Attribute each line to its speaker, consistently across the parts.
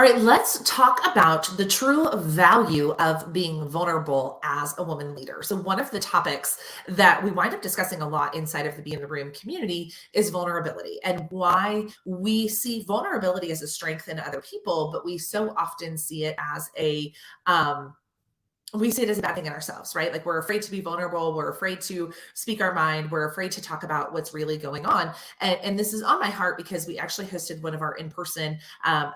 Speaker 1: All right, let's talk about the true value of being vulnerable as a woman leader. So, one of the topics that we wind up discussing a lot inside of the Be in the Room community is vulnerability and why we see vulnerability as a strength in other people, but we so often see it as um, we see it as a bad thing in ourselves, right? Like we're afraid to be vulnerable. We're afraid to speak our mind. We're afraid to talk about what's really going on. And this is on my heart because we actually hosted one of our in-person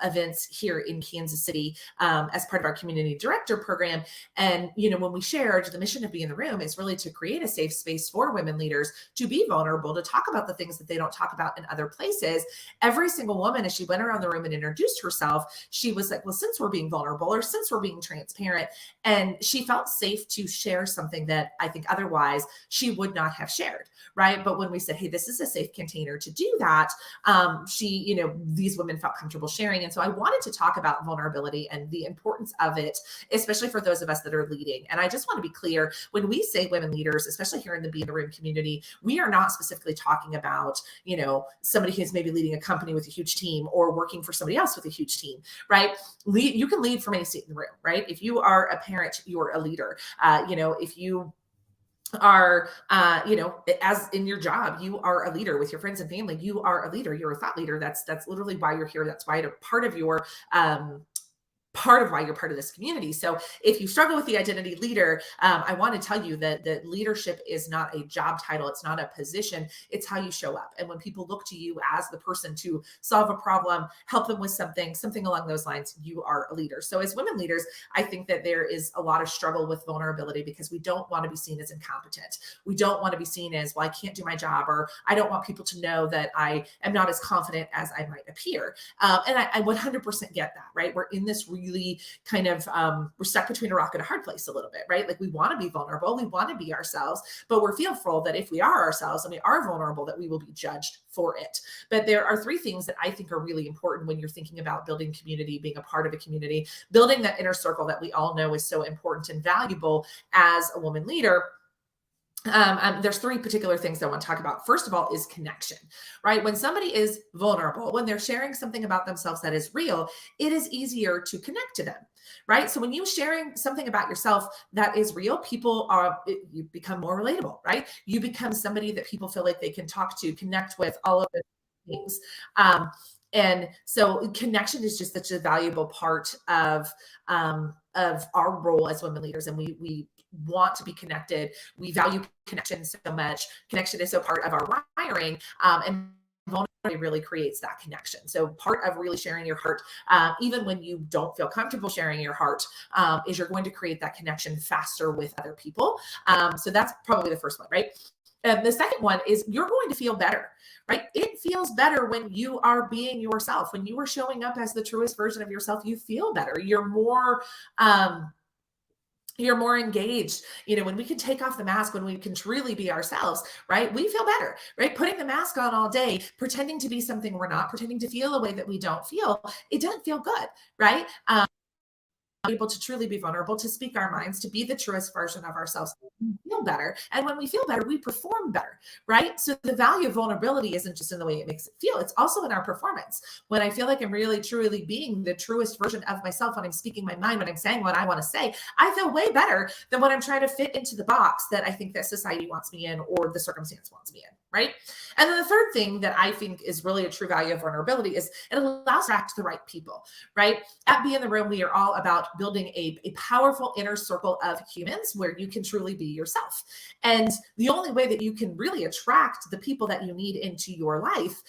Speaker 1: events here in Kansas City as part of our community director program. And, when we shared the mission of Be in the Room is really to create a safe space for women leaders to be vulnerable, to talk about the things that they don't talk about in other places. Every single woman, as she went around the room and introduced herself, she was like, well, since we're being vulnerable or since we're being transparent, and she felt safe to share something that I think otherwise she would not have shared, right? But when we said, hey, this is a safe container to do that, these women felt comfortable sharing. And so I wanted to talk about vulnerability and the importance of it, especially for those of us that are leading. And I just want to be clear, when we say women leaders, especially here in the Be in the Room community, we are not specifically talking about, somebody who's maybe leading a company with a huge team or working for somebody else with a huge team, right? You can lead from any seat in the room, right? If you are a parent, you're a leader. If you are as in your job, you are a leader with your friends and family, you are a leader, you're a thought leader. That's literally why you're here. That's why a part of why you're part of this community. So if you struggle with the identity leader, I want to tell you that leadership is not a job title. It's not a position. It's how you show up. And when people look to you as the person to solve a problem, help them with something along those lines, you are a leader. So as women leaders, I think that there is a lot of struggle with vulnerability because we don't want to be seen as incompetent. We don't want to be seen as, well, I can't do my job, or I don't want people to know that I am not as confident as I might appear. And I 100% get that, right? We're in this really kind of we're stuck between a rock and a hard place a little bit, right? Like we want to be vulnerable, we want to be ourselves, but we're fearful that if we are ourselves and we are vulnerable, that we will be judged for it. But there are three things that I think are really important when you're thinking about building community, being a part of a community, building that inner circle that we all know is so important and valuable as a woman leader. There's three particular things I want to talk about. First of all is connection, right? When somebody is vulnerable, when they're sharing something about themselves that is real, it is easier to connect to them, right? So when you're sharing something about yourself that is real, you become more relatable, right? You become somebody that people feel like they can talk to, connect with, all of those things. And so connection is just such a valuable part of our role as women leaders. And we want to be connected. We value connection so much. Connection is so part of our wiring. And vulnerability really creates that connection. So part of really sharing your heart, even when you don't feel comfortable sharing your heart, is you're going to create that connection faster with other people. So that's probably the first one, right? The second one is you're going to feel better, right? It feels better when you are being yourself. When you are showing up as the truest version of yourself, you feel better. You're more engaged. When we can take off the mask, when we can truly be ourselves, right? We feel better, right? Putting the mask on all day, pretending to be something we're not, pretending to feel a way that we don't feel, it doesn't feel good, right? Able to truly be vulnerable, to speak our minds, to be the truest version of ourselves, we feel better. And when we feel better, we perform better, right? So the value of vulnerability isn't just in the way it makes it feel, it's also in our performance. When I feel like I'm really, truly being the truest version of myself, when I'm speaking my mind, when I'm saying what I want to say, I feel way better than when I'm trying to fit into the box that I think that society wants me in or the circumstance wants me in, right? And then the third thing that I think is really a true value of vulnerability is it allows us to attract the right people, right? At Be in the Room, we are all about building a powerful inner circle of humans where you can truly be yourself. And the only way that you can really attract the people that you need into your life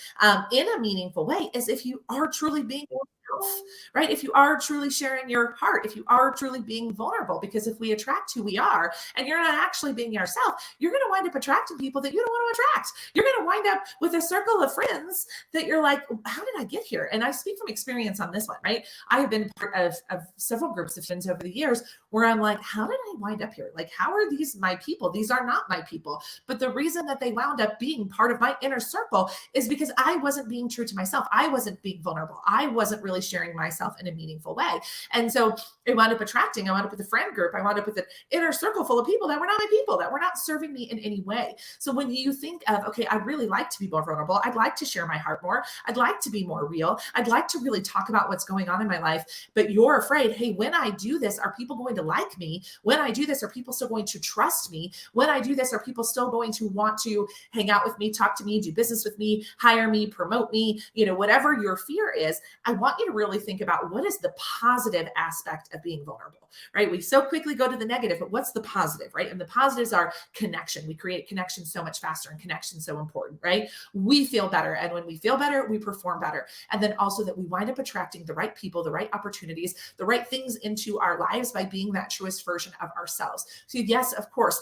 Speaker 1: in a meaningful way is if you are truly being yourself, right? If you are truly sharing your heart, if you are truly being vulnerable, because if we attract who we are and you're not actually being yourself, you're going to wind up attracting people that you don't want to attract. You're going to wind up with a circle of friends that you're like, how did I get here? And I speak from experience on this one, right? I have been part of several groups of friends over the years where I'm like, how did I wind up here? Like, how are these my people? These are not my people. But the reason that they wound up being part of my inner circle is because I wasn't being true to myself. I wasn't being vulnerable. I wasn't really really sharing myself in a meaningful way. And so I wound up with a friend group. I wound up with an inner circle full of people that were not my people, that were not serving me in any way. So when you think of, okay, I'd really like to be more vulnerable. I'd like to share my heart more. I'd like to be more real. I'd like to really talk about what's going on in my life. But you're afraid, hey, when I do this, are people going to like me? When I do this, are people still going to trust me? When I do this, are people still going to want to hang out with me, talk to me, do business with me, hire me, promote me, whatever your fear is? I want you to really think about what is the positive aspect of being vulnerable, right? We so quickly go to the negative, but what's the positive, right? And the positives are connection. We create connection so much faster, and connection so important, right? We feel better. And when we feel better, we perform better. And then also that we wind up attracting the right people, the right opportunities, the right things into our lives by being that truest version of ourselves. So yes, of course,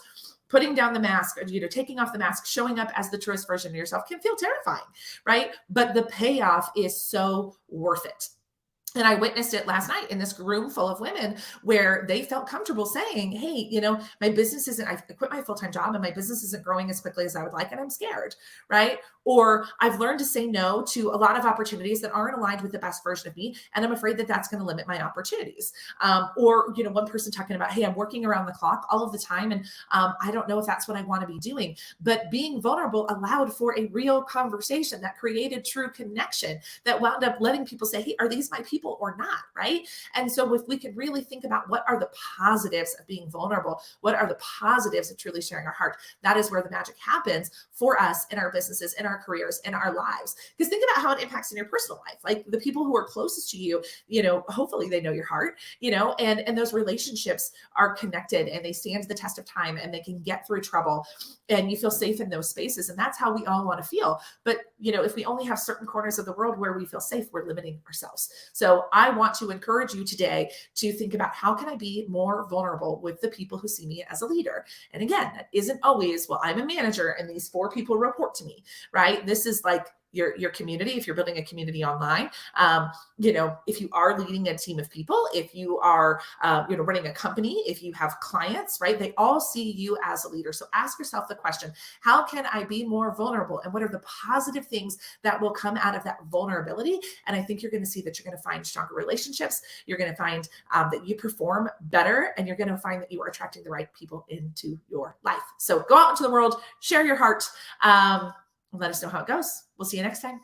Speaker 1: putting down the mask, taking off the mask, showing up as the truest version of yourself can feel terrifying, right? But the payoff is so worth it. And I witnessed it last night in this room full of women where they felt comfortable saying, hey, my business isn't, I quit my full-time job and my business isn't growing as quickly as I would like, and I'm scared, right? Or I've learned to say no to a lot of opportunities that aren't aligned with the best version of me, and I'm afraid that that's going to limit my opportunities. Or one person talking about, hey, I'm working around the clock all of the time, and I don't know if that's what I want to be doing. But being vulnerable allowed for a real conversation that created true connection that wound up letting people say, hey, are these my people or not, right? And so if we could really think about what are the positives of being vulnerable, what are the positives of truly sharing our heart, that is where the magic happens for us in our businesses, in our careers, in our lives. Because think about how it impacts in your personal life. Like the people who are closest to you, hopefully they know your heart, and those relationships are connected and they stand the test of time and they can get through trouble, and you feel safe in those spaces. And that's how we all want to feel. But, if we only have certain corners of the world where we feel safe, we're limiting ourselves. So I want to encourage you today to think about, how can I be more vulnerable with the people who see me as a leader? And again, that isn't always, well, I'm a manager and these 4 people report to me, right? This is like your community. If you're building a community online, if you are leading a team of people, if you are, running a company, if you have clients, right? They all see you as a leader. So ask yourself the question, how can I be more vulnerable? And what are the positive things that will come out of that vulnerability? And I think you're going to see that you're going to find stronger relationships. You're going to find that you perform better, and you're going to find that you are attracting the right people into your life. So go out into the world, share your heart. Let us know how it goes. We'll see you next time.